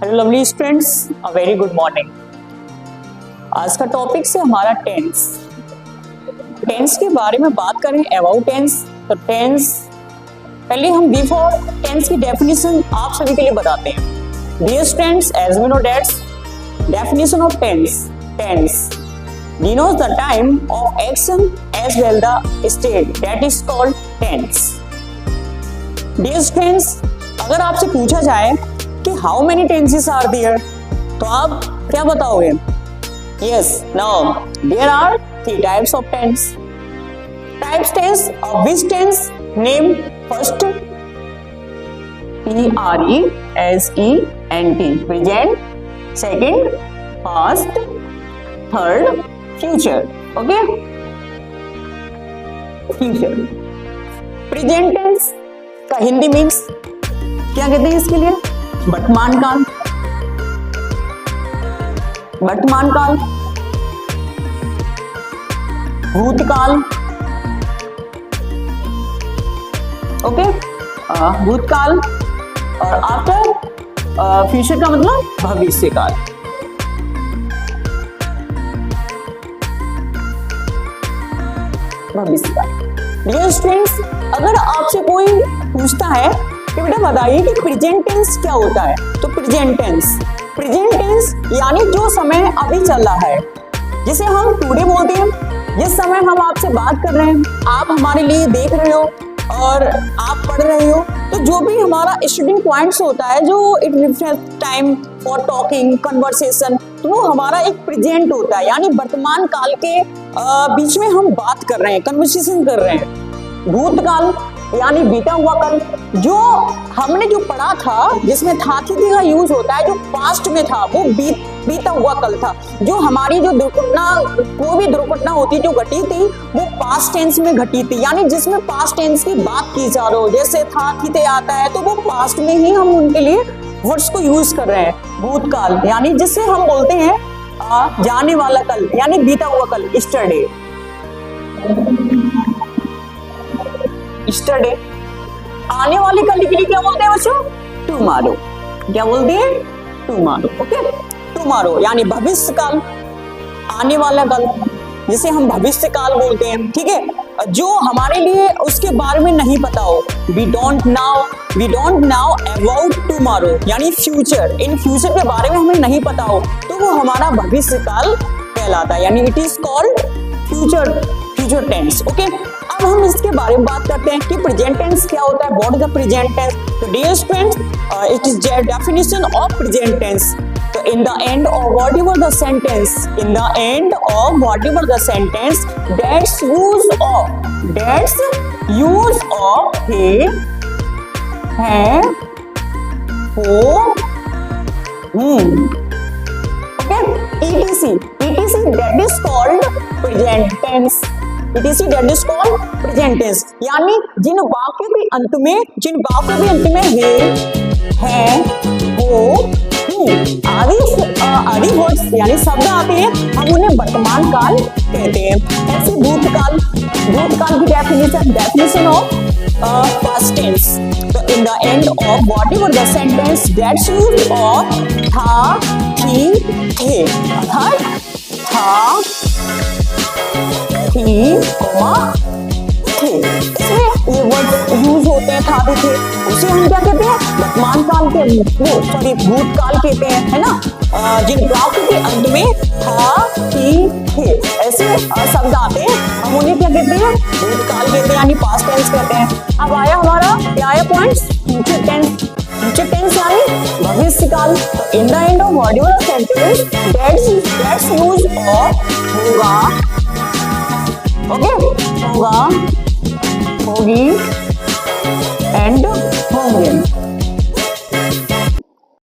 Hello lovely students, a very good morning. आज का topic से हमारा टेंस के बारे में बात करें। अबाउट टेंस, तो टेंस पहले हम बिफोर टेंस की डेफिनेशन आप सभी के लिए बताते हैं। Dear students, as we know that's definition of tense denotes the time of action as well the state that is called tense. Dear students, अगर आपसे पूछा जाए कि how many tenses are there, तो आप क्या बताओगे? Yes, now there are 3 types of tense. Types tense of which tense? Name first PRESENT present, second past, third future. Okay, future. Present tense का हिंदी मीन्स क्या कहते हैं इसके लिए? वर्तमान काल, वर्तमान काल, भूतकाल। ओके, भूतकाल। और आफ्टर फ्यूचर का मतलब भविष्य काल। डियर स्टूडेंट्स, अगर आपसे कोई पूछता है कि बेटा बताइए कि प्रेजेंट टेंस क्या होता है, तो प्रेजेंट टेंस यानी जो समय अभी चल रहा है, जिसे हम टुडे बोलते हैं। जिस समय हम आपसे बात कर रहे हैं, आप हमारे लिए देख रहे हो और आप पढ़ रहे हो, तो जो भी हमारा स्टूडिंग पॉइंट्स होता है, जो it reflect time for talking conversation, तो वो हमारा एक प्रेजेंट होता है, यानी वर्तमान काल के बीच में हम बात कर रहे हैं, कन्वर्सेशन कर रहे हैं। भूतकाल यानी बीता हुआ काल, जो हमने जो पढ़ा था, जिसमें था थी का यूज होता है, जो पास्ट में था वो बीता हुआ कल था। जो हमारी जो दुर्घटना, कोई भी दुर्घटना होती जो घटी थी, वो पास्ट टेंस में घटी थी, यानी जिसमें पास्ट टेंस की बात की जा रही हो। जैसे था थी आता है, तो वो पास्ट में ही हम उनके लिए वर्ड्स को यूज कर रहे हैं। भूतकाल यानी जिससे हम बोलते हैं जाने वाला कल, यानी बीता हुआ कल, यस्टरडे। आने वाले कल के लिए क्या बोलते हैं बच्चों? टुमारो। क्या बोलते हैं? टुमारो। ओके, टुमारो यानी भविष्य काल, आने वाला कल, जिसे हम भविष्य काल बोलते हैं। ठीक है, जो हमारे लिए उसके बारे में नहीं पता हो, we don't know about tomorrow, यानी फ्यूचर, इन फ्यूचर के बारे में हमें नहीं पता हो, तो वो हमारा भविष्य काल कहलाता है, यानी it is called future tense. Okay, अब हम इसके बारे में बात करते हैं कि प्रेजेंट टेंस क्या होता है। What is the present tense? तो dear students, it is definition of present tense. So in the end of whatever the sentence, that's use of he, have, who, whom. Okay, etc that is called present tense. यानी जिन वाक्यों के अंत में हे, है, वो, आदि words यानी शब्द आते हैं, हम उन्हें वर्तमान काल कहते हैं। ऐसे भूतकाल की डेफिनेशन ऑफ पास्ट टेंस। तो in the end of whatever the sentence that's use of था, थी, थे, अर्थात था, थी, थे, इसमें ये वर्ड यूज होते हैं, था, थे। उसे हम क्या कहते हैं? वर्तमान काल के भूतकाल कहते हैं, है ना। जिन वाक्यों के अंत में था, थी, थे ऐसे शब्द आते हैं, हम उन्हें क्या कहते हैं? भूतकाल कहते हैं, यानी पास्ट टेंस कहते हैं। अब आया हमारा क्या आया पॉइंट्स? फ्यूचर टेंस यानी भविष्य काल। इन the end of whatever the sentence that's use of होगा, ओके, होगा, होगी एंड होंगे।